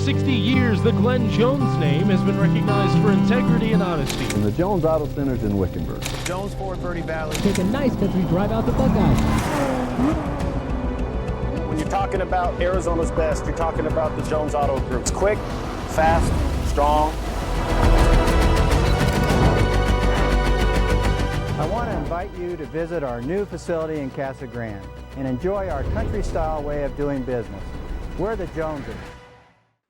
60 years, the Glenn Jones name has been recognized for integrity and honesty. And the Jones Auto Center's in Wickenburg. Jones Ford Verde Valley. Take a nice country drive out to Buckeye. When you're talking about Arizona's best, you're talking about the Jones Auto Group. It's quick, fast, strong. I want to invite you to visit our new facility in Casa Grande and enjoy our country-style way of doing business. We're the Joneses.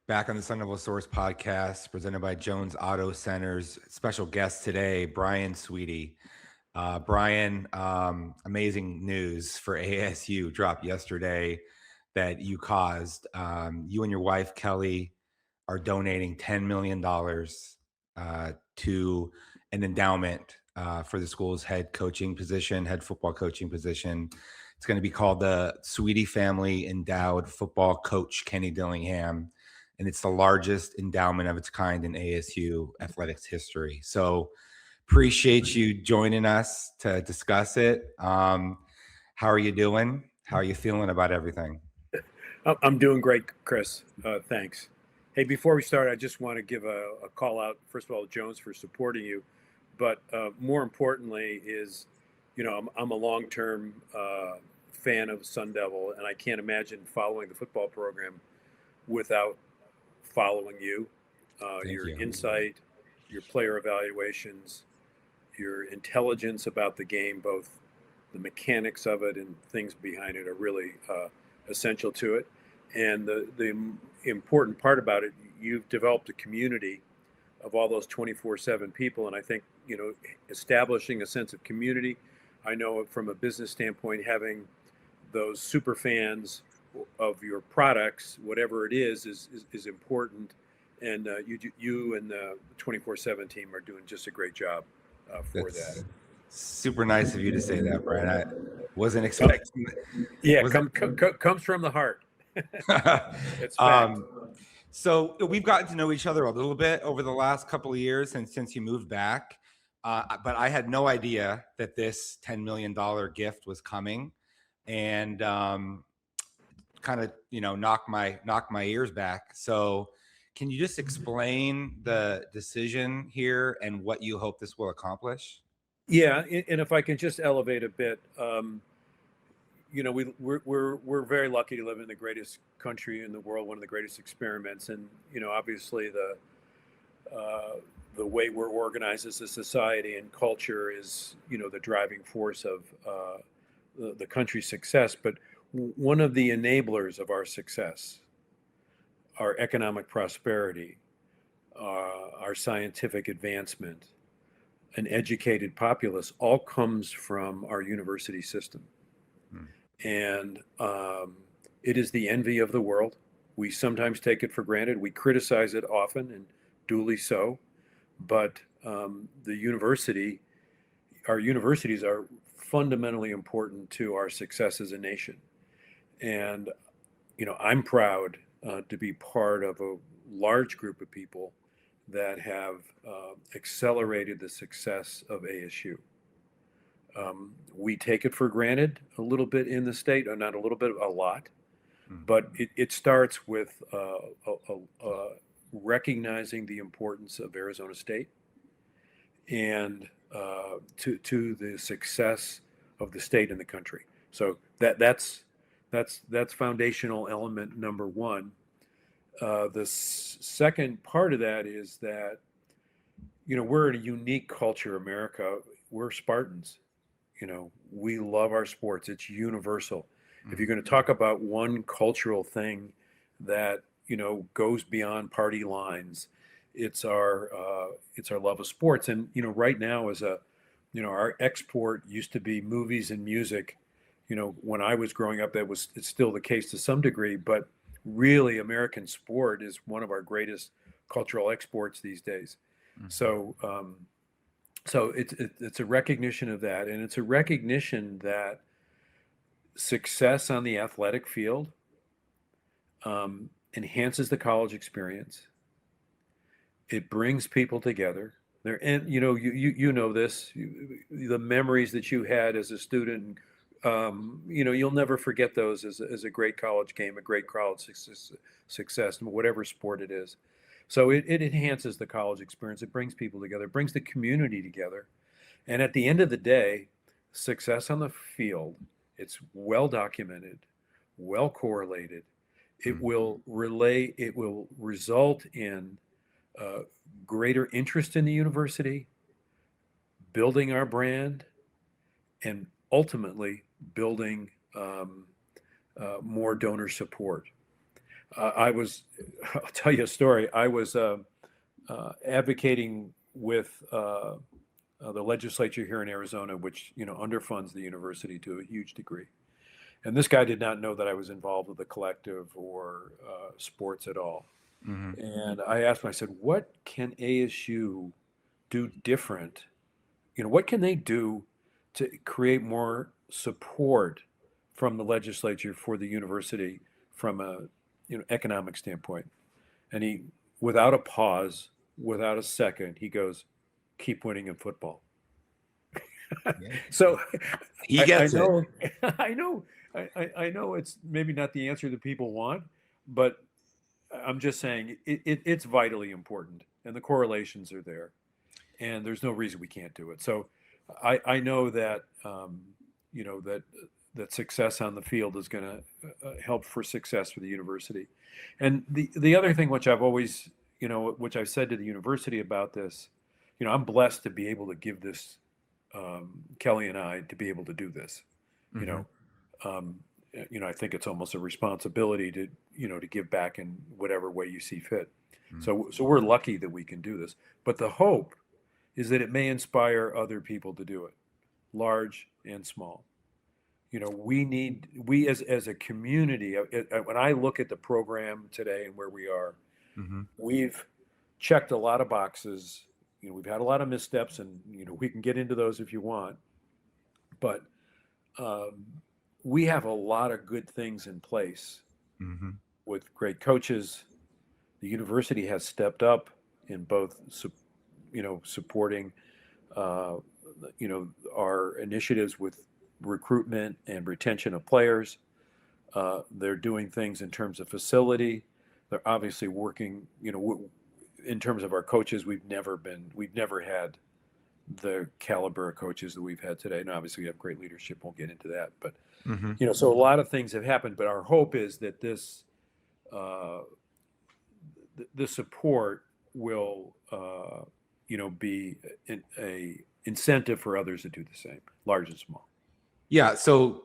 Back on the SunDevilSource Podcast, presented by Jones Auto Centers. Special guest today, Brian Swette. Brian, amazing news for ASU dropped yesterday that you caused. You and your wife, Kelly, are donating $10 million to an endowment for the school's head football coaching position. It's going to be called the Swette Family Endowed Football Coach Kenny Dillingham, and it's the largest endowment of its kind in ASU athletics history. So appreciate you joining us to discuss it. How are you doing? How are you feeling about everything? I'm doing great, Chris. Thanks. Hey, before we start, I just want to give a call out, first of all, Jones, for supporting you. But more importantly is, I'm a long-term fan of Sun Devil, and I can't imagine following the football program without following you. Your insight, your player evaluations, your intelligence about the game, both the mechanics of it and things behind it are really essential to it. And the important part about it, you've developed a community of all those 24/7 people. And I think, establishing a sense of community, I know from a business standpoint, having those super fans of your products, whatever it is important. And you and the 24/7 team are doing just a great job for that. Super nice of you to say that, Brian. I wasn't expecting it. Yeah, comes from the heart. It's fact. So we've gotten to know each other a little bit over the last couple of years since you moved back. But I had no idea that this $10 million gift was coming, and kind of, knock my ears back. So can you just explain the decision here and what you hope this will accomplish? Yeah, and if I can just elevate a bit, we're very lucky to live in the greatest country in the world, one of the greatest experiments, and obviously the way we're organized as a society and culture is the driving force of the country's success. But one of the enablers of our success, our economic prosperity, our scientific advancement, an educated populace, all comes from our university system. And it is the envy of the world. We sometimes take it for granted. We criticize it often, and duly so. But our universities are fundamentally important to our success as a nation. And, I'm proud to be part of a large group of people that have accelerated the success of ASU. We take it for granted a little bit in the state, or not a little bit, a lot. But it starts with recognizing the importance of Arizona State and to the success of the state and the country. So that's foundational element number one. The second part of that is that we're in a unique culture, America. We're Spartans. We love our sports. It's universal. If you're going to talk about one cultural thing that goes beyond party lines, it's our love of sports. And right now, our export used to be movies and music. When I was growing up, it's still the case to some degree, but really American sport is one of our greatest cultural exports these days. So it's a recognition of that, and it's a recognition that success on the athletic field enhances the college experience. It brings people together. And you know this, the memories that you had as a student you'll never forget those as a great college game, a great college success, whatever sport it is. So it enhances the college experience. It brings people together, it brings the community together. And at the end of the day, success on the field, it's well documented, well correlated. It will result in greater interest in the university, building our brand, and ultimately building more donor support. I'll tell you a story. I was advocating with the legislature here in Arizona, which underfunds the university to a huge degree. And this guy did not know that I was involved with the collective or sports at all. Mm-hmm. And I asked him, I said, what can ASU do different? What can they do to create more support from the legislature for the university from a economic standpoint? And he, without a pause, without a second, he goes, keep winning in football. So he gets it. I know it's maybe not the answer that people want, but I'm just saying it's vitally important, and the correlations are there, and there's no reason we can't do it. So I know that that success on the field is going to help for success for the university. And the other thing, which I've always which I've said to the university about this, I'm blessed to be able to give this, Kelly and I, to be able to do this. Mm-hmm. I think it's almost a responsibility to to give back in whatever way you see fit. Mm-hmm. So we're lucky that we can do this. But the hope is that it may inspire other people to do it, large and small. We as a community, when I look at the program today and where we are, mm-hmm. we've checked a lot of boxes. We've had a lot of missteps, and we can get into those if you want. But we have a lot of good things in place, mm-hmm. with great coaches. The university has stepped up in both, supporting, our initiatives with recruitment and retention of players. They're doing things in terms of facility. They're obviously working, in terms of our coaches. We've never had the caliber of coaches that we've had today. And obviously we have great leadership. Won't get into that, but mm-hmm. So a lot of things have happened, but our hope is that this, the support will, be a incentive for others to do the same, large and small. Yeah. So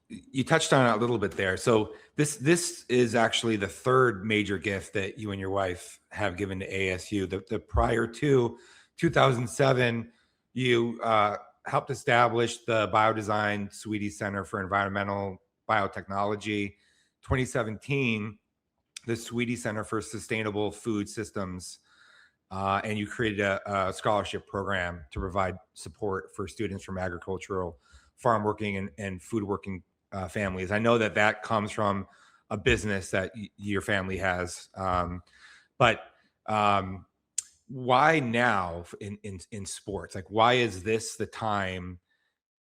you touched on it a little bit there. So this is actually the third major gift that you and your wife have given to ASU. The prior to 2007, you helped establish the Biodesign Swette Center for Environmental Biotechnology. 2017, the Swette Center for Sustainable Food Systems, and you created a scholarship program to provide support for students from agricultural, farm working, and food working families. I know that comes from a business that your family has, but why now in sports? Like, why is this the time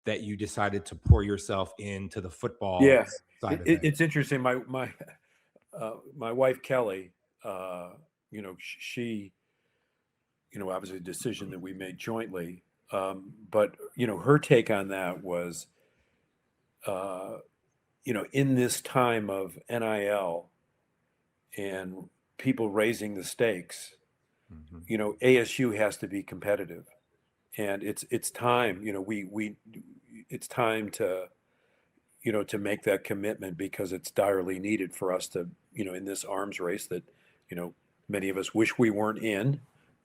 that you decided to pour yourself into the football? Yeah, it's interesting. My wife Kelly, she, obviously a decision that we made jointly, but her take on that was, in this time of NIL and people raising the stakes, mm-hmm. ASU has to be competitive, and it's time. It's time to, to make that commitment, because it's direly needed for us to, in this arms race that, many of us wish we weren't in,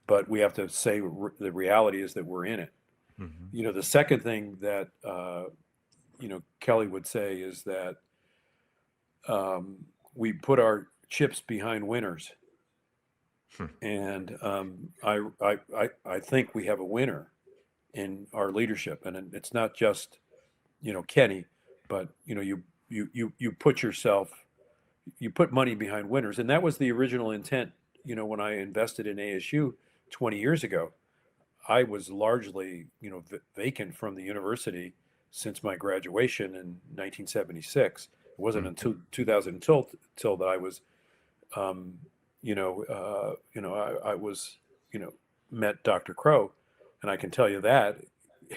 but we have to say the reality is that we're in it. Mm-hmm. The second thing that, Kelly would say is that we put our chips behind winners. And I think we have a winner in our leadership, and it's not just Kenny, but you put money behind winners, and that was the original intent. When I invested in ASU 20 years ago, I was largely vacant from the university, since my graduation in 1976. It wasn't until 2000 till that I was, I was, met Dr. Crow, and I can tell you that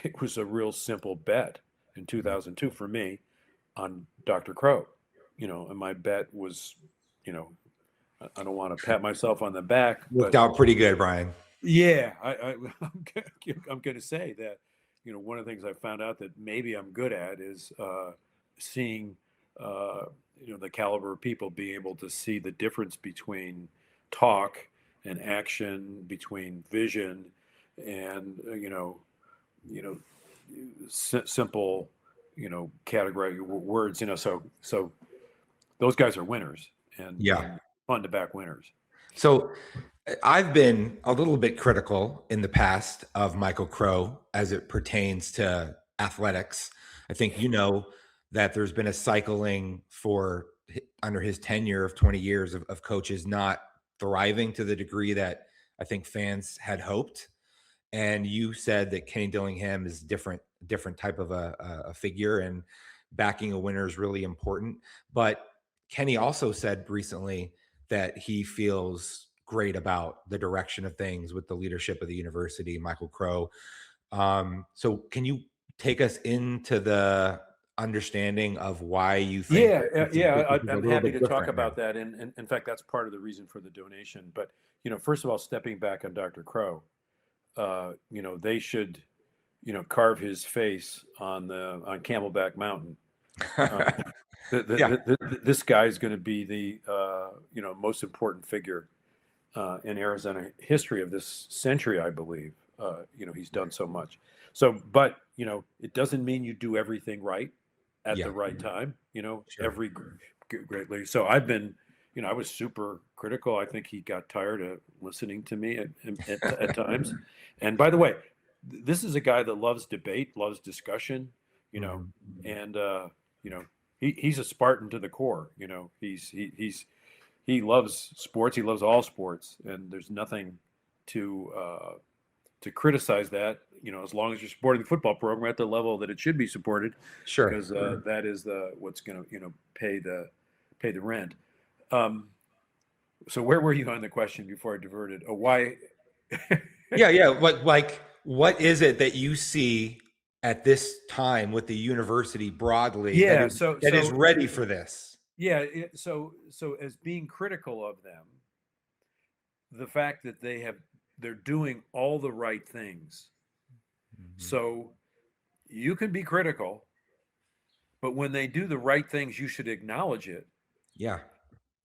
it was a real simple bet in 2002 for me on Dr. Crow, and my bet was, I don't want to pat myself on the back. Worked out pretty good, Brian. Yeah, I'm going to say that, one of the things I found out that maybe I'm good at is seeing, the caliber of people being able to see the difference between talk and action, between vision and, simple, category words, so those guys are winners, and fun to back winners. So I've been a little bit critical in the past of Michael Crow as it pertains to athletics. I think that there's been a cycling for under his tenure of 20 years of coaches not thriving to the degree that I think fans had hoped. And you said that Kenny Dillingham is different type of a figure, and backing a winner is really important. But Kenny also said recently that he feels great about the direction of things with the leadership of the university, Michael Crow. So can you take us into the understanding of why you think? I'm happy to talk about that. And in fact, that's part of the reason for the donation. But, first of all, stepping back on Dr. Crow, they should, carve his face on Camelback Mountain. This guy is going to be the, most important figure in Arizona history of this century, I believe. He's done so much. So, but, it doesn't mean you do everything right at the right time, Sure. Every great leader. So I've been, I was super critical. I think he got tired of listening to me at times. And by the way, this is a guy that loves debate, loves discussion, and, he's a Spartan to the core. He loves sports. He loves all sports, and there's nothing to criticize that. As long as you're supporting the football program at the level that it should be supported. Sure. Because that is what's going to pay the rent. So where were you on the question before I diverted? Oh, why? What is it that you see at this time with the university broadly that is ready for this? Yeah. So as being critical of them, the fact that they're doing all the right things. Mm-hmm. So you can be critical, but when they do the right things, you should acknowledge it. Yeah.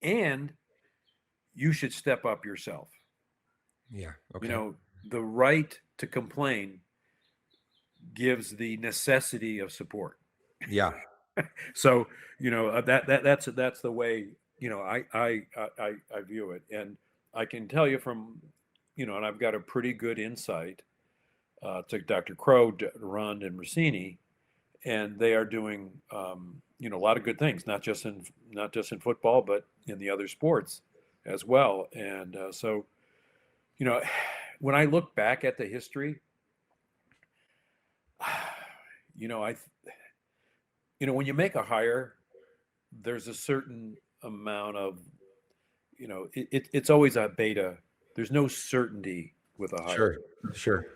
And you should step up yourself. Yeah. Okay. The right to complain gives the necessity of support. Yeah. So, that's the way, I view it. And I can tell you from, and I've got a pretty good insight to Dr. Crow, Rund, and Rossini, and they are doing, a lot of good things, not just in football, but in the other sports as well. And so, when I look back at the history, when you make a hire, there's a certain amount of, it's always a beta. There's no certainty with a hire. Sure.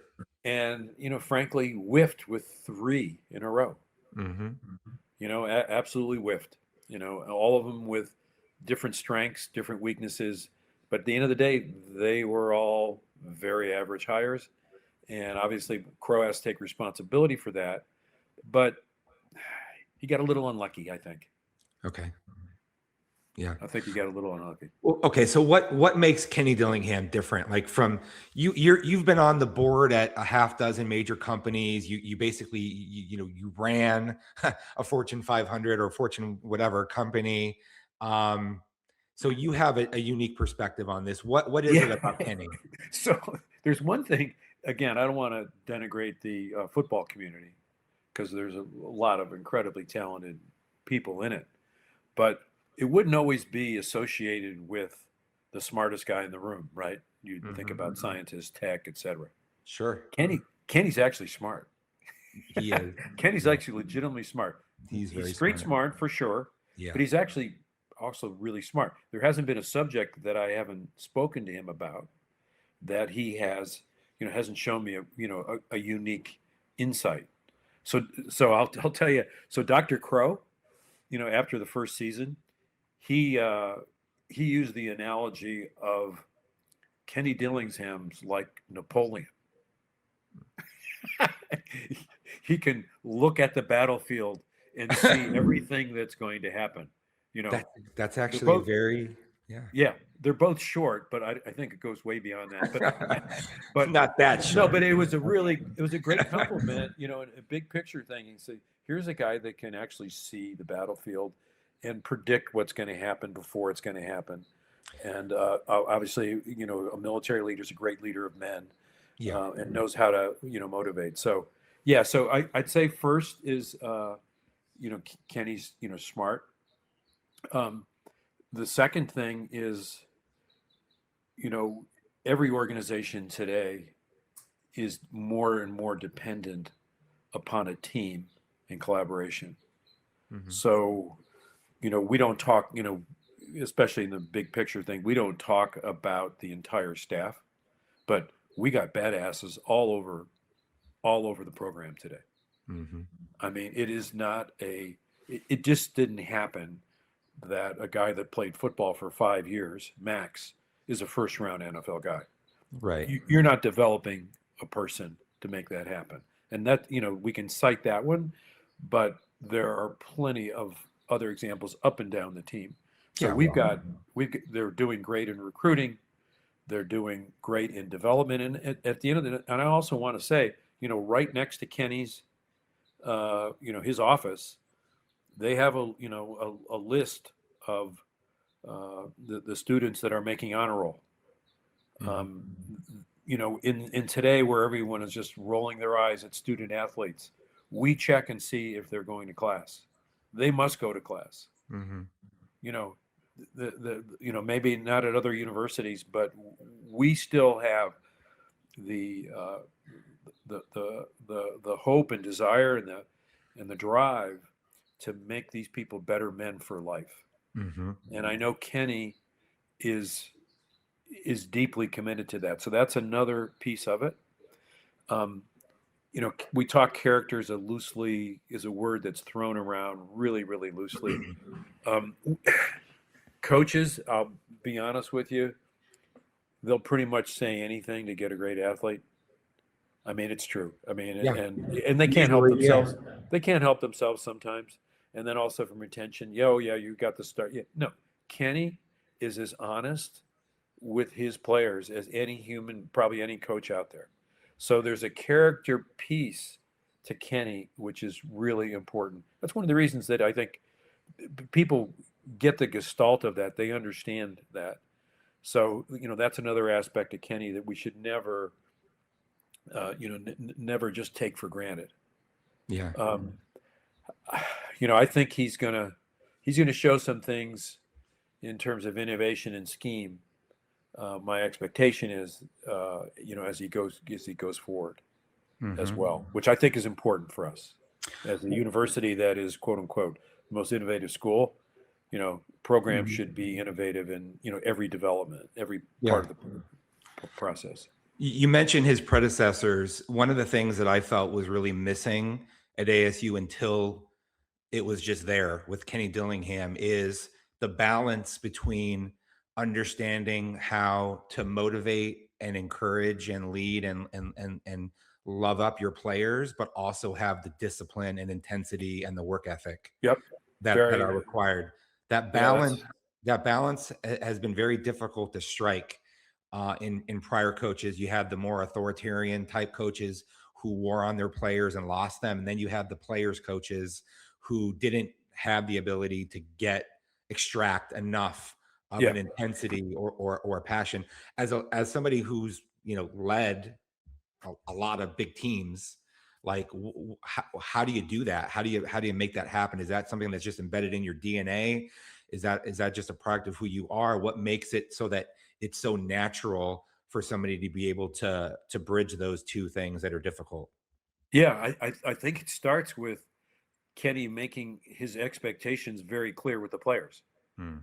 And, frankly, whiffed with 3 in a row. Mm-hmm. Absolutely whiffed, all of them with different strengths, different weaknesses. But at the end of the day, they were all very average hires. And obviously, Crow has to take responsibility for that. But he got a little unlucky, I think. Okay. Yeah. I think he got a little unlucky. Well, okay. So what makes Kenny Dillingham different? Like from you've been on the board at a half dozen major companies. You basically, you ran a Fortune 500 or Fortune whatever company. So you have a unique perspective on this. What is it about Kenny? So there's one thing, again, I don't want to denigrate the football community because there's a lot of incredibly talented people in it, but it wouldn't always be associated with the smartest guy in the room, right? You'd think about scientists, tech, etc. Sure. Kenny's actually smart. He is. Kenny's actually legitimately smart. He's very street smart for sure, Yeah. but he's actually also really smart. There hasn't been a subject that I haven't spoken to him about that he has, hasn't shown me a unique insight. So I'll tell you. So Dr. Crow, after the first season, he used the analogy of Kenny Dillingham's like Napoleon. He can look at the battlefield and see everything that's going to happen. That's actually very they're both short, but I think it goes way beyond that. But not that short. No, but it was a great compliment, a big picture thing. You say, here's a guy that can actually see the battlefield and predict what's going to happen before it's going to happen. And obviously, a military leader is a great leader of men, and knows how to, motivate. So, so I'd say first is, Kenny's, smart. The second thing is, every organization today is more and more dependent upon a team and collaboration. Mm-hmm. So, we don't talk, especially in the big picture thing, we don't talk about the entire staff, but we got badasses all over the program today. Mm-hmm. I mean, it is not it just didn't happen that a guy that played football for 5 years, max, is a first round NFL guy. Right. You're not developing a person to make that happen. And that, we can cite that one, but there are plenty of other examples up and down the team. So they're doing great in recruiting. They're doing great in development. And at the end of and I also want to say, right next to Kenny's, his office, they have a list of the students that are making honor roll. In today where everyone is just rolling their eyes at student athletes, we check and see if they're going to class. They must go to class. Mm-hmm. Maybe not at other universities, but we still have the hope and desire and the drive to make these people better men for life. Mm-hmm. And I know Kenny is deeply committed to that. So that's another piece of it. We talk characters is a word that's thrown around really, really loosely. Coaches, I'll be honest with you, they'll pretty much say anything to get a great athlete. I mean, it's true. I mean, and they can't help themselves. Yeah. They can't help themselves sometimes. And then also from retention, you got the start. Yeah. No, Kenny is as honest with his players as any human, probably any coach out there. So there's a character piece to Kenny, which is really important. That's one of the reasons that I think people get the gestalt of that. They understand that. So, that's another aspect of Kenny that we should never, never just take for granted. Yeah. I think he's gonna show some things in terms of innovation and scheme. My expectation is, as he goes forward, mm-hmm. as well, which I think is important for us as a university that is quote unquote the most innovative school. Programs mm-hmm. should be innovative in every development, every part of the process. You mentioned his predecessors. One of the things that I felt was really missing at ASU until it was just there with Kenny Dillingham is the balance between understanding how to motivate and encourage and lead and love up your players, but also have the discipline and intensity and the work ethic that are required. That balance has been very difficult to strike in prior coaches. You had the more authoritarian type coaches who wore on their players and lost them. And then you have the players coaches who didn't have the ability to extract enough of an intensity or a passion. As somebody who's, led a lot of big teams, like how do you do that? How do you make that happen? Is that something that's just embedded in your DNA? Is that just a product of who you are? What makes it so that it's so natural for somebody to be able to bridge those two things that are difficult? Yeah, I think it starts with Kenny making his expectations very clear with the players. Hmm.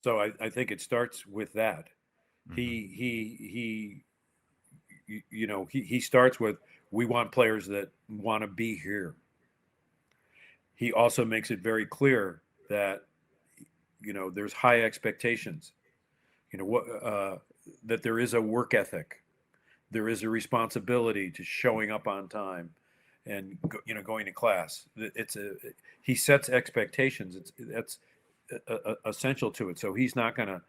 So I think it starts with that. Mhm. He starts with, we want players that want to be here. He also makes it very clear that there's high expectations. That there is a work ethic, there is a responsibility to showing up on time, and going to class. He sets expectations. That's essential to it. So he's not gonna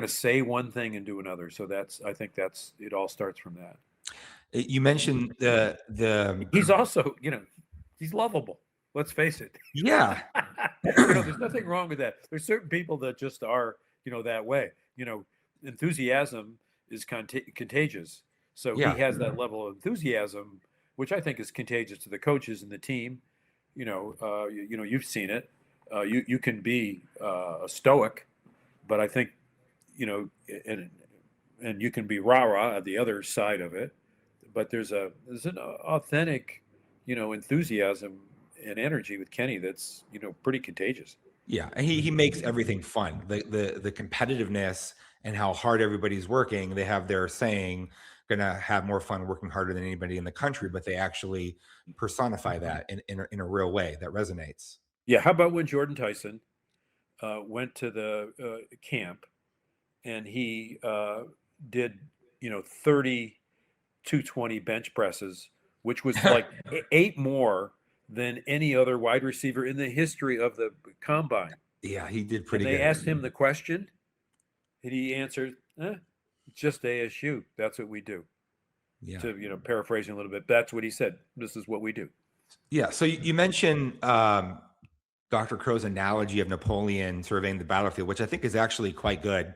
say one thing and do another. So I think that's it. All starts from that. You mentioned the He's also, he's lovable. Let's face it. yeah. There's nothing wrong with that. There's certain people that just are, that way. Enthusiasm is contagious. So Yeah. he has that level of enthusiasm, which I think is contagious to the coaches and the team. You've seen it. You can be a stoic, but I think, and you can be rah-rah at the other side of it. But there's an authentic, enthusiasm and energy with Kenny that's, pretty contagious. Yeah, and he makes everything fun. The competitiveness and how hard everybody's working. They have their saying, gonna have more fun working harder than anybody in the country, but they actually personify that in a real way that resonates. Yeah. How about when Jordan Tyson went to the camp and he did 30 220 bench presses, which was like 8 more than any other wide receiver in the history of the combine. Yeah, he did pretty And they good. asked him the question, and he answered, "It's just ASU. That's what we do." Yeah. To paraphrasing a little bit, that's what he said. This is what we do. Yeah. So you mentioned Dr. Crow's analogy of Napoleon surveying the battlefield, which I think is actually quite good.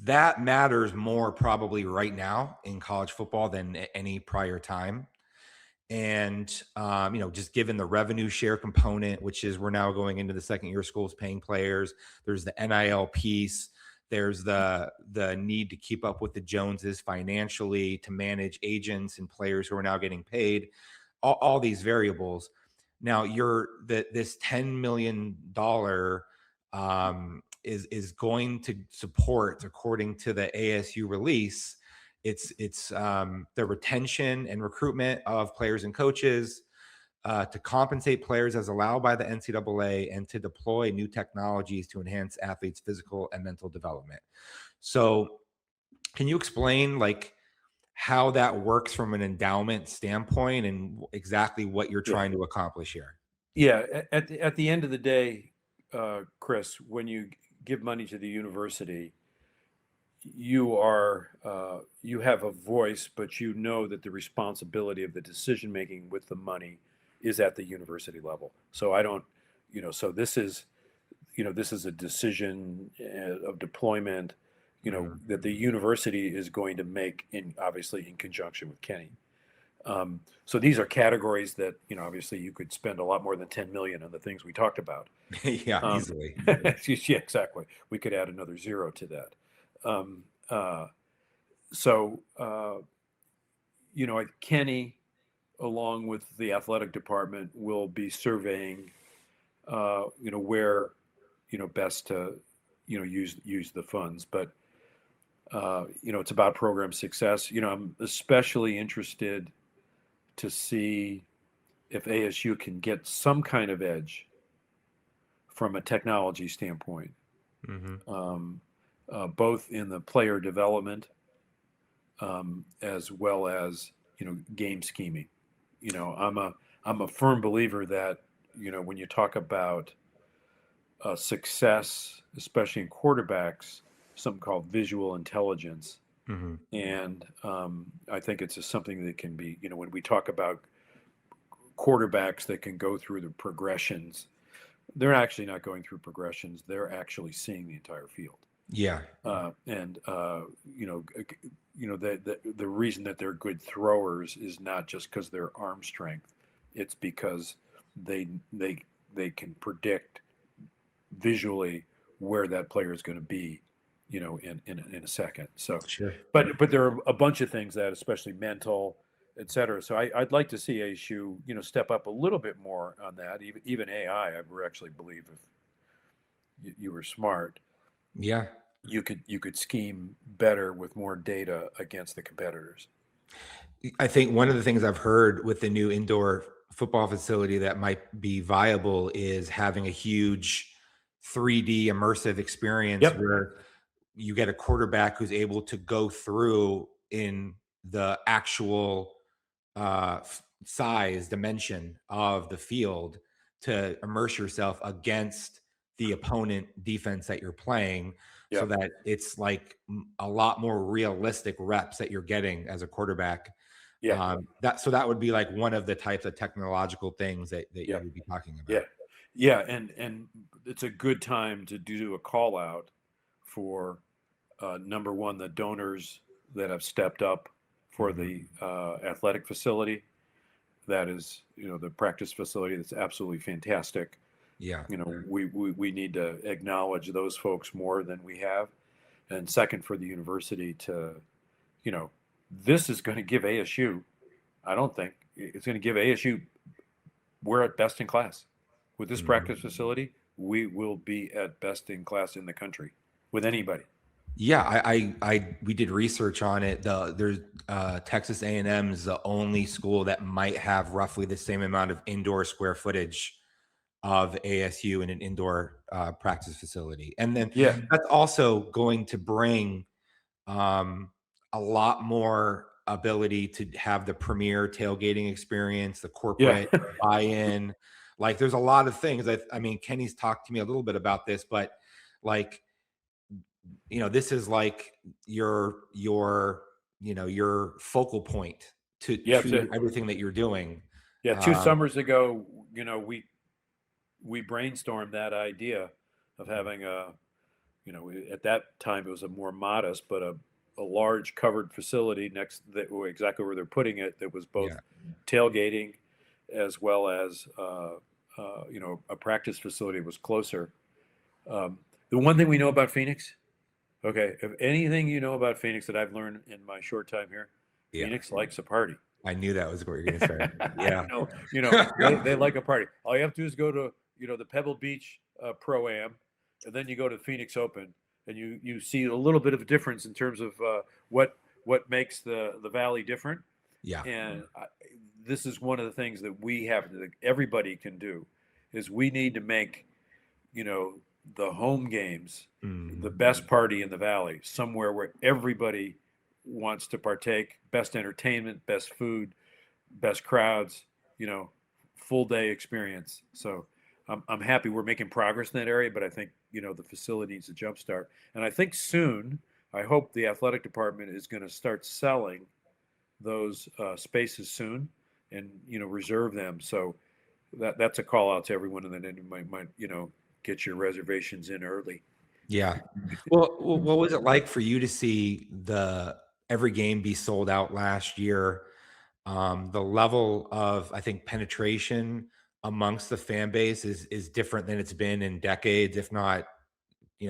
That matters more probably right now in college football than any prior time. And, just given the revenue share component, which is we're now going into the second year schools paying players, there's the NIL piece, there's the need to keep up with the Joneses financially, to manage agents and players who are now getting paid, all these variables. Now this $10 million is going to support, according to the ASU release, it's the retention and recruitment of players and coaches, to compensate players as allowed by the NCAA, and to deploy new technologies to enhance athletes' physical and mental development. So can you explain how that works from an endowment standpoint and exactly what you're trying to accomplish here? Yeah. At the end of the day, Chris, when you give money to the university, you have a voice, but you know that the responsibility of the decision making with the money is at the university level. So I don't, so this is a decision of deployment, that the university is going to make obviously in conjunction with Kenny. So these are categories that, obviously you could spend a lot more than 10 million on the things we talked about. Yeah, easily. Yeah, exactly. We could add another 0 to that. Kenny, along with the athletic department, will be surveying, where, best to, use the funds. But, it's about program success. I'm especially interested to see if ASU can get some kind of edge from a technology standpoint. Mm-hmm. Both in the player development, as well as game scheming. I'm a firm believer that when you talk about success, especially in quarterbacks, something called visual intelligence, Mm-hmm. and I think it's just something that can be when we talk about quarterbacks that can go through the progressions, they're actually not going through progressions; they're actually seeing the entire field. Yeah. The reason that they're good throwers is not just because their arm strength; it's because they can predict visually where that player is going to be in a second. So, Sure. but there are a bunch of things that, especially mental, et cetera. So I'd like to see ASU, step up a little bit more on that. Even AI, I would actually believe if you were smart, Yeah. you could scheme better with more data against the competitors. I think one of the things I've heard with the new indoor football facility that might be viable is having a huge 3D immersive experience Yep. where you get a quarterback who's able to go through in the actual size dimension of the field to immerse yourself against the opponent defense that you're playing, so Yep. that it's like a lot more realistic reps that you're getting as a quarterback. Yeah. That would be like one of the types of technological things that you Yep. would be talking about. Yeah. Yeah. And it's a good time to do a call out for number one, the donors that have stepped up for the athletic facility. That is, the practice facility. That's absolutely fantastic. Yeah. We need to acknowledge those folks more than we have. And second, for the university to, this is going to give ASU, I don't think it's going to give ASU, we're at best in class. With this practice facility, we will be at best in class in the country with anybody. Yeah, we did research on it. There's Texas A&M is the only school that might have roughly the same amount of indoor square footage of ASU in an indoor practice facility, and then that's also going to bring a lot more ability to have the premier tailgating experience, the corporate buy-in. Like, there's a lot of things. I mean, Kenny's talked to me a little bit about this, but like, this is like your focal point to everything that you're doing. Yeah. 2 summers ago, we brainstormed that idea of having at that time it was a more modest, but a large covered facility next that exactly where they're putting it, that was both tailgating as well as a practice facility was closer. The one thing we know about Phoenix, if anything you know about Phoenix that I've learned in my short time here, Phoenix likes a party. I knew that was what you're going to say. Yeah. They like a party. All you have to do is go to the Pebble Beach Pro-Am, and then you go to the Phoenix Open, and you see a little bit of a difference in terms of what makes the Valley different. Yeah. And this is one of the things that everybody can do, is we need to make the home games the best party in the Valley, somewhere where everybody wants to partake, best entertainment, best food, best crowds, full day experience. So I'm happy we're making progress in that area, but I think, the facility needs a jump start. And I think soon, I hope the athletic department is going to start selling those spaces soon and, reserve them. So that's a call out to everyone, and then you might get your reservations in early. Yeah. Well, what was it like for you to see every game be sold out last year? The level of, I think, penetration amongst the fan base is different than it's been in decades, if not,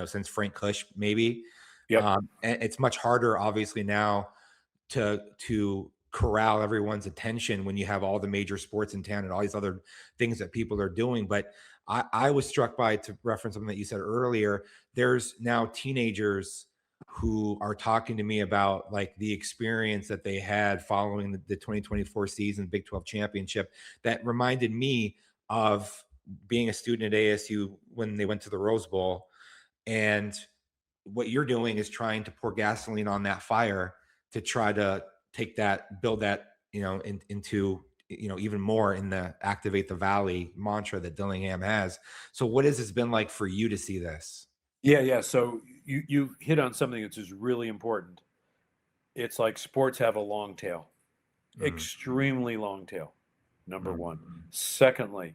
since Frank Kush, maybe. Yep. And it's much harder, obviously, now to corral everyone's attention when you have all the major sports in town and all these other things that people are doing. But I was struck by, to reference something that you said earlier, there's now teenagers who are talking to me about like the experience that they had following the 2024 season Big 12 championship that reminded me of being a student at ASU when they went to the Rose Bowl. And what you're doing is trying to pour gasoline on that fire to try to build that, into even more in the Activate the Valley mantra that Dillingham has. So what has this been like for you to see this? Yeah. So you hit on something that's just really important. It's like sports have a long tail, extremely long tail, number one. Secondly,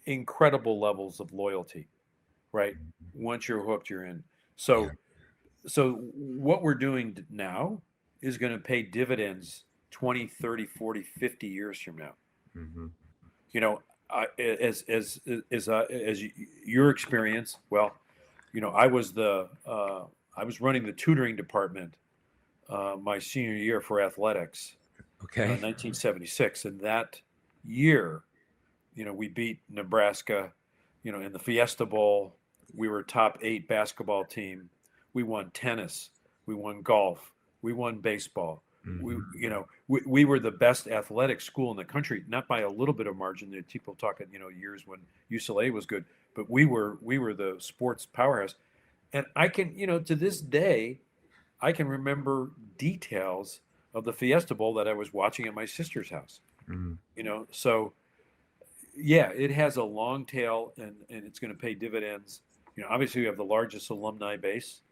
incredible levels of loyalty, right? Once you're hooked, you're in. So what we're doing now is going to pay dividends 20, 30, 40, 50 years from now. As your experience, well, I was I was running the tutoring department my senior year for athletics, Okay. 1976, and that year, we beat Nebraska, in the Fiesta Bowl. We were top 8 basketball team. We won tennis. We won golf. We won baseball. We were the best athletic school in the country, not by a little bit of margin. There are people talking, years when UCLA was good, but we were the sports powerhouse. And I can, to this day, I can remember details of the Fiesta Bowl that I was watching at my sister's house. So yeah, it has a long tail, and it's going to pay dividends. Obviously we have the largest alumni base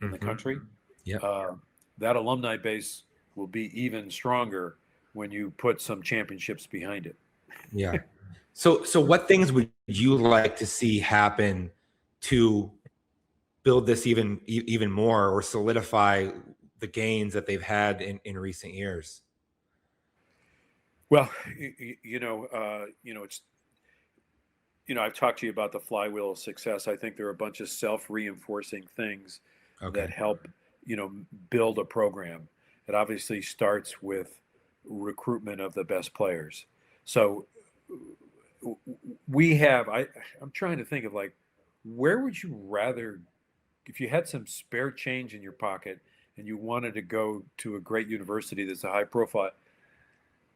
in the country. Yeah. That alumni base will be even stronger when you put some championships behind it. Yeah. So what things would you like to see happen to build this even more, or solidify the gains that they've had in recent years? Well, I've talked to you about the flywheel of success. I think there are a bunch of self-reinforcing things that help, build a program. It obviously starts with recruitment of the best players. So we have, I'm trying to think of, like, where would you rather, if you had some spare change in your pocket and you wanted to go to a great university that's a high profile,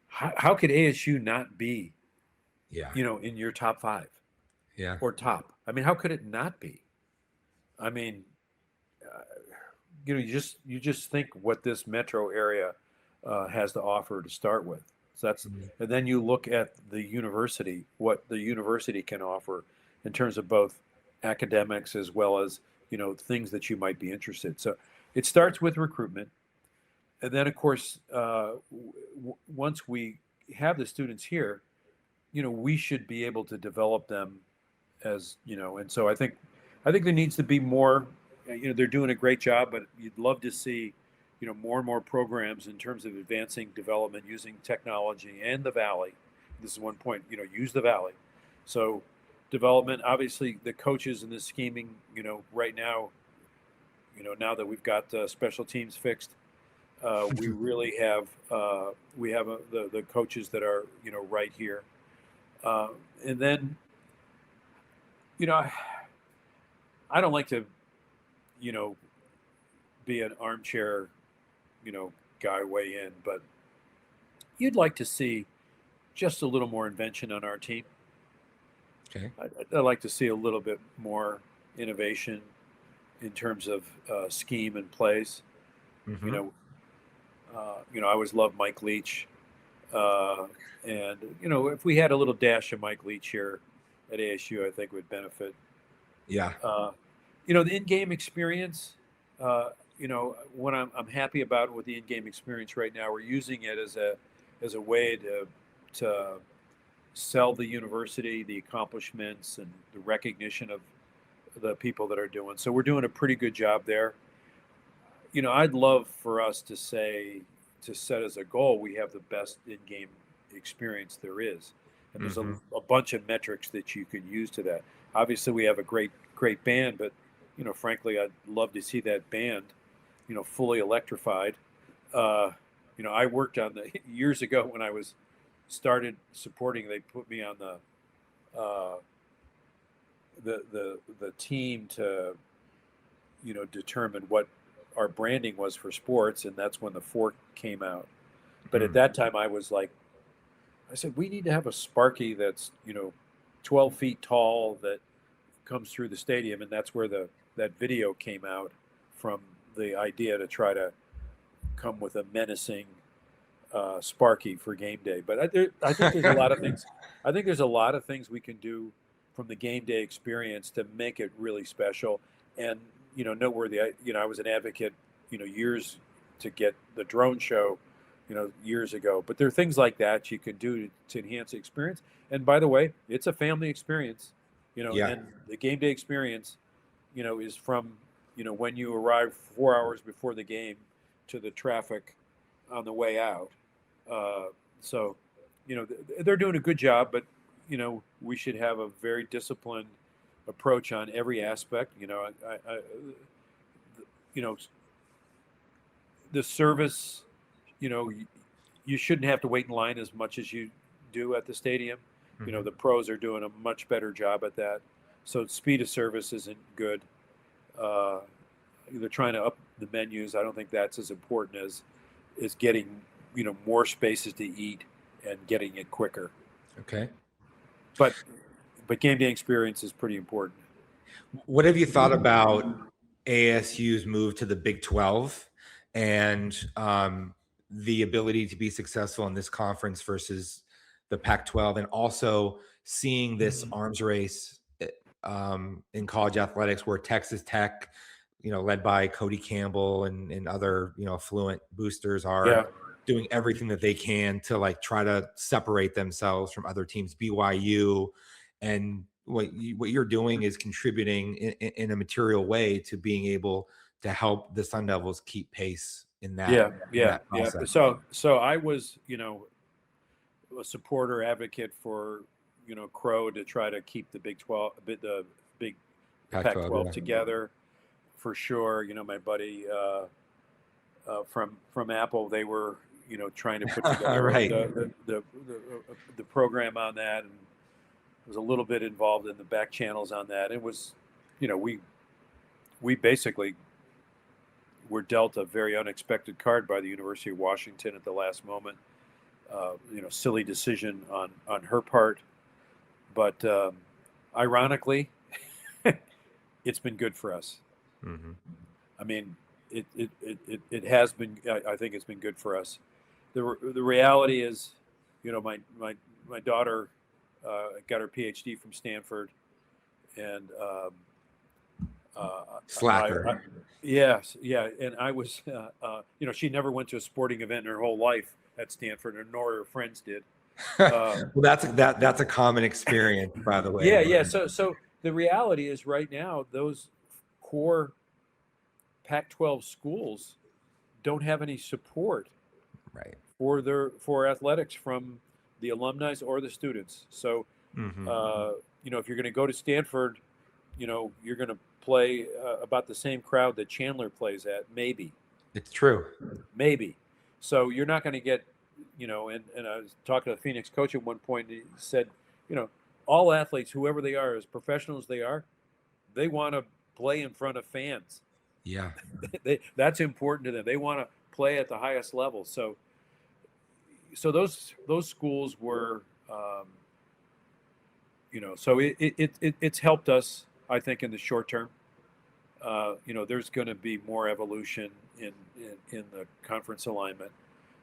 how could ASU not be, in your top 5? Yeah. Or top? I mean, how could it not be? I mean, you just think what this metro area has to offer to start with. So that's, and then you look at the university, what the university can offer in terms of both academics as well as, things that you might be interested. So it starts with recruitment. And then, of course, once we have the students here, we should be able to develop them as, and so I think there needs to be more, they're doing a great job, but you'd love to see, more and more programs in terms of advancing development using technology and the Valley. This is one point, use the Valley. So development, obviously the coaches and the scheming, right now, now that we've got special teams fixed, we really have, the coaches that are, right here. And then, I don't like to, be an armchair, guy weigh in, but you'd like to see just a little more invention on our team. Okay. I'd like to see a little bit more innovation in terms of scheme and plays. I always loved Mike Leach. And, if we had a little dash of Mike Leach here at ASU, I think would benefit. Yeah. The in-game experience, what I'm happy about with the in-game experience right now, we're using it as a way to sell the university, the accomplishments and the recognition of the people that are doing. So we're doing a pretty good job there. I'd love for us to set as a goal, we have the best in-game experience there is. And there's a bunch of metrics that you can use to that. Obviously we have a great band, but, frankly, I'd love to see that band, fully electrified. I worked on years ago when I started supporting, they put me on the team to, determine what our branding was for sports. And that's when the fork came out. But at that time I said, we need to have a Sparky that's, 12 feet tall that comes through the stadium. And that's where that video came out from, the idea to try to come with a menacing Sparky for game day. But I think there's a lot of things. I think there's a lot of things we can do from the game day experience to make it really special and, noteworthy. I was an advocate, years to get the drone show, years ago. But there are things like that you can do to enhance the experience. And by the way, it's a family experience, and the game day experience, is from, when you arrive 4 hours before the game to the traffic on the way out. So, they're doing a good job, but, we should have a very disciplined approach on every aspect. the service, you shouldn't have to wait in line as much as you do at the stadium. Mhm. The pros are doing a much better job at that. So speed of service isn't good. They're trying to up the menus. I don't think that's as important as getting, more spaces to eat and getting it quicker. Okay. But game day experience is pretty important. What have you thought about ASU's move to the Big 12 and the ability to be successful in this conference versus the Pac-12, and also seeing this arms race in college athletics where Texas Tech, led by Cody Campbell and other, affluent boosters are doing everything that they can to like try to separate themselves from other teams, BYU, and what you're doing is contributing in a material way to being able to help the Sun Devils keep pace in that. That process. So I was, a supporter advocate for, Crow to try to keep the Big 12, the big Pac-12 together, for sure. My buddy from Apple, they were, trying to put together Right. the program on that, and was a little bit involved in the back channels on that. It was, we basically were dealt a very unexpected card by the University of Washington at the last moment. Silly decision on her part, but ironically, it's been good for us. Mm-hmm. I mean, it has been. I think it's been good for us. The reality is, my daughter got her PhD from Stanford, and Slacker. Yes, yeah, and I was, she never went to a sporting event in her whole life at Stanford, nor her friends did. Well, that's a common experience, by the way. Yeah. So the reality is, right now, those core Pac-12 schools don't have any support, right, for athletics from the alumni or the students. So, mm-hmm. If you're going to go to Stanford, you're going to play about the same crowd that Chandler plays at, maybe. It's true. Maybe. So you're not going to get, and I was talking to the Phoenix coach at one point, and he said, all athletes, whoever they are, as professional as they are, they want to play in front of fans. Yeah. That's important to them. They want to play at the highest level. So those schools were, so it's helped us, I think, in the short term. There's going to be more evolution in the conference alignment,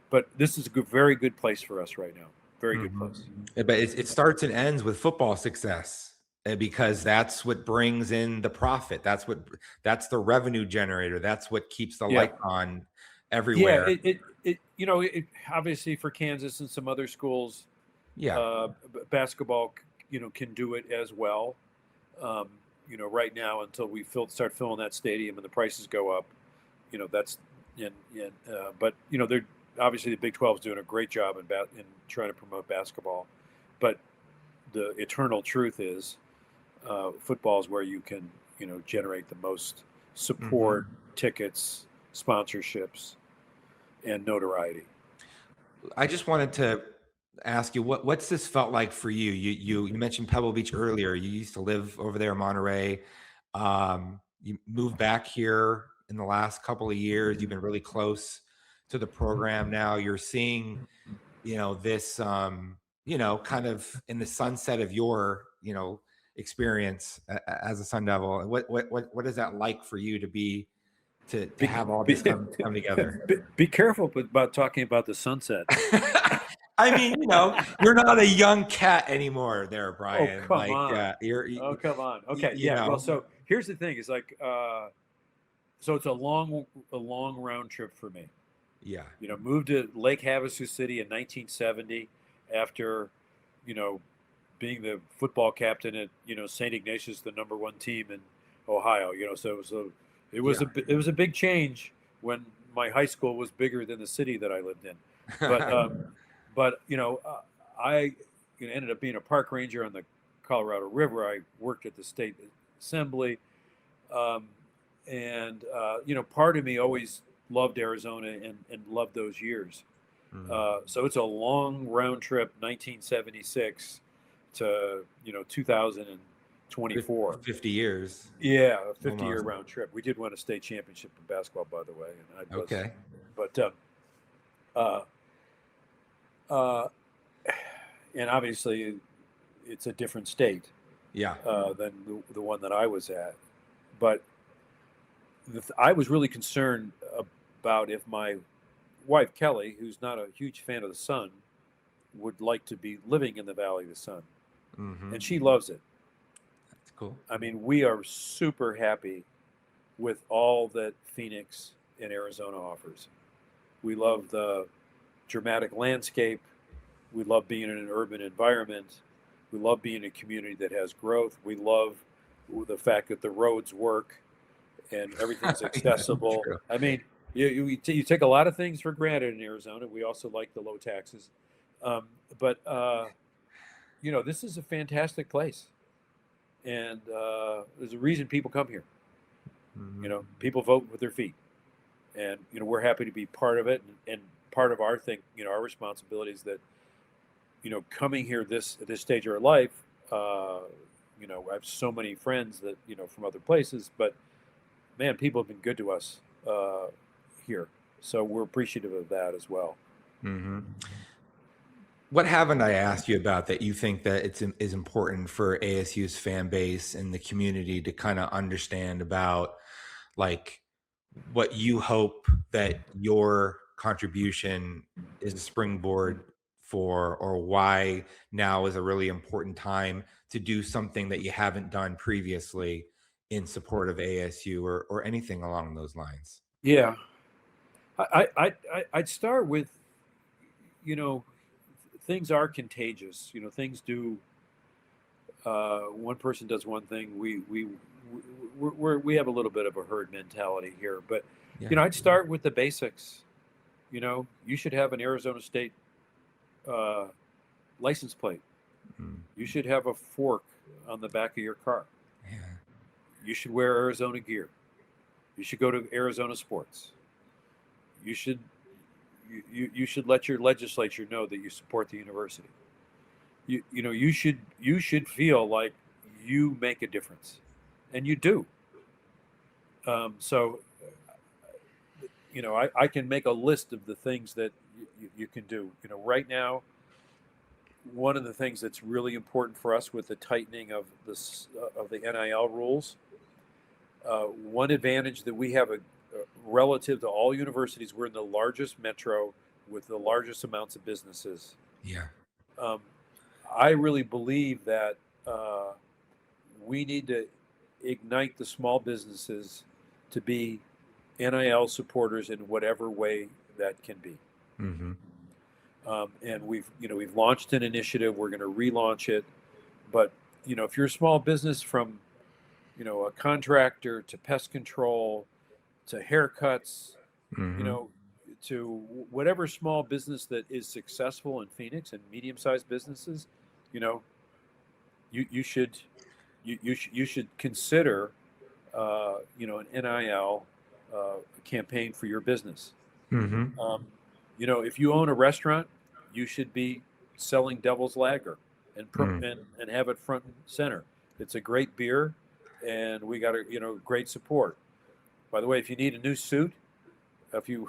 but this is a very good place for us right now. Very good place. But it starts and ends with football success, because that's what brings in the profit. That's the revenue generator. That's what keeps the light on everywhere. Yeah, it obviously for Kansas and some other schools, basketball, can do it as well. Right now, until we start filling that stadium and the prices go up, that's but they're obviously, the Big 12 is doing a great job in trying to promote basketball. But the eternal truth is, football is where you can generate the most support, tickets, sponsorships, and notoriety. I just wanted to ask you, what's this felt like for you? You mentioned Pebble Beach earlier. You used to live over there in Monterey. You moved back here in the last couple of years. You've been really close to the program now. You're seeing, this, kind of in the sunset of your, experience as a Sun Devil. What is that like for you to have all this come together? Be careful about talking about the sunset. I mean, you're not a young cat anymore there, Brian. Oh, come on. Oh, come on. Okay. Yeah. Well, so here's the thing, is like, so it's a long round trip for me. Yeah. Moved to Lake Havasu City in 1970 after, being the football captain at, St. Ignatius, the number one team in Ohio, so it was a big change when my high school was bigger than the city that I lived in. But, I ended up being a park ranger on the Colorado River. I worked at the state assembly. And part of me always loved Arizona and loved those years. So it's a long round trip, 1976 to 2024. 50 years. Yeah, a 50-year Almost. round trip. We did win a state championship in basketball, by the way. And Okay. But and obviously, it's a different state. Yeah. Than the one that I was at. But I was really concerned about if my wife, Kelly, who's not a huge fan of the sun, would like to be living in the Valley of the Sun. Mm-hmm. And she loves it. That's cool. I mean, we are super happy with all that Phoenix and Arizona offers. We love the dramatic landscape. We love being in an urban environment. We love being in a community that has growth. We love the fact that the roads work and everything's accessible. True. I mean, you take a lot of things for granted in Arizona. We also like the low taxes. But this is a fantastic place. And there's a reason people come here. Mm-hmm. People vote with their feet. And, we're happy to be part of it. And part of our thing, our responsibility is that, coming here at this stage of our life, I have so many friends that, from other places, but man, people have been good to us here. So we're appreciative of that as well. Mm-hmm. What haven't I asked you about that you think that is important for ASU's fan base and the community to kind of understand about, like, what you hope that your contribution is a springboard for, or why now is a really important time to do something that you haven't done previously in support of ASU or anything along those lines? Yeah. I'd start with, things are contagious. Things do. One person does one thing. We have a little bit of a herd mentality here, but Yeah. I'd start with the basics. You should have an Arizona State license plate. You should have a fork on the back of your car. Yeah. You should wear Arizona gear. You should go to Arizona sports. You should let your legislature know that you support the university. You should feel like you make a difference, and you do. So I can make a list of the things that you can do. Right now, one of the things that's really important for us with the tightening of the NIL rules, one advantage that we have relative to all universities, we're in the largest metro with the largest amounts of businesses. Yeah. I really believe that we need to ignite the small businesses to be NIL supporters in whatever way that can be. Mm-hmm. And we've launched an initiative. We're going to relaunch it. But if you're a small business, from a contractor to pest control to haircuts, Mm-hmm. To whatever small business that is successful in Phoenix, and medium-sized businesses, you should consider an NIL campaign for your business. Mm-hmm. If you own a restaurant, you should be selling Devil's Lager and have it front and center. It's a great beer, and we got great support. By the way, if you need a new suit, we're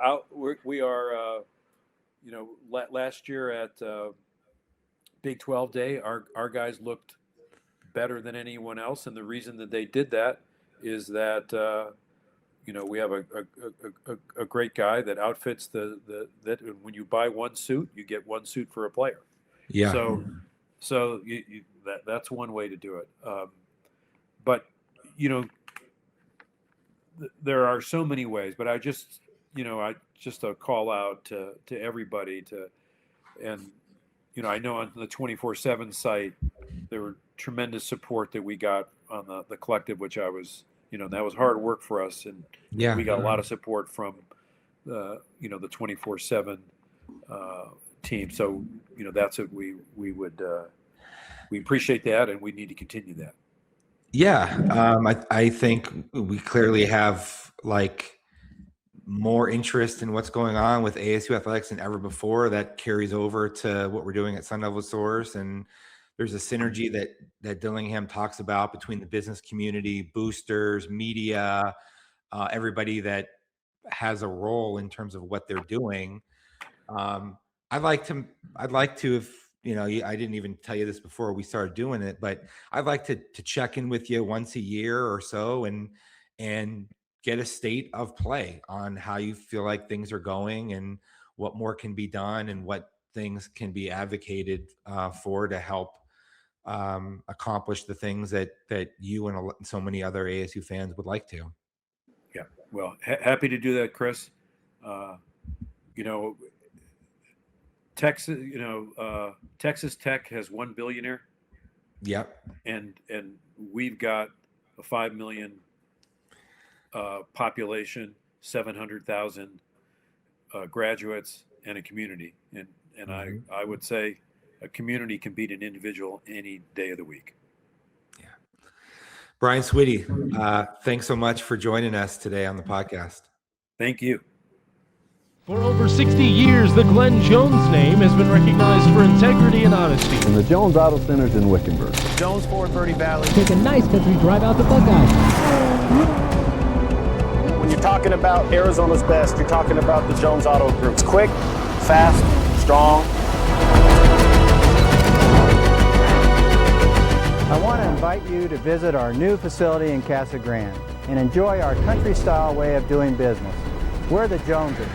out. We are last year at Big 12 Day, our guys looked better than anyone else, and the reason that they did that is that we have a great guy that outfits that when you buy one suit, you get one suit for a player. Yeah. So that's one way to do it. But there are so many ways. But I just a call out to everybody and I know on the 24/7 site there were tremendous support that we got on the collective, which I was. That was hard work for us, and we got a lot of support from the 24/7 team. So that's what we appreciate that, and we need to continue that. Yeah, I think we clearly have like more interest in what's going on with ASU athletics than ever before. That carries over to what we're doing at SunDevilSource, and there's a synergy that Dillingham talks about between the business community, boosters, media, everybody that has a role in terms of what they're doing. I'd like to, if I didn't even tell you this before we started doing it, but I'd like to check in with you once a year or so and get a state of play on how you feel like things are going and what more can be done and what things can be advocated for to help accomplish the things that you and so many other ASU fans would like to. Yeah, well, happy to do that, Chris. Texas, Texas Tech has one billionaire. Yep. And we've got a 5 million population, 700,000 graduates, and a community. And I would say a community can beat an individual any day of the week. Yeah. Brian Swette, thanks so much for joining us today on the podcast. Thank you. For over 60 years, the Glenn Jones name has been recognized for integrity and honesty. And the Jones Auto Center's in Wickenburg. Jones Ford Verde Valley. Take a nice country drive out the Buckeyes. When you're talking about Arizona's best, you're talking about the Jones Auto Group. It's quick, fast, strong. I want to invite you to visit our new facility in Casa Grande and enjoy our country-style way of doing business. We're the Joneses.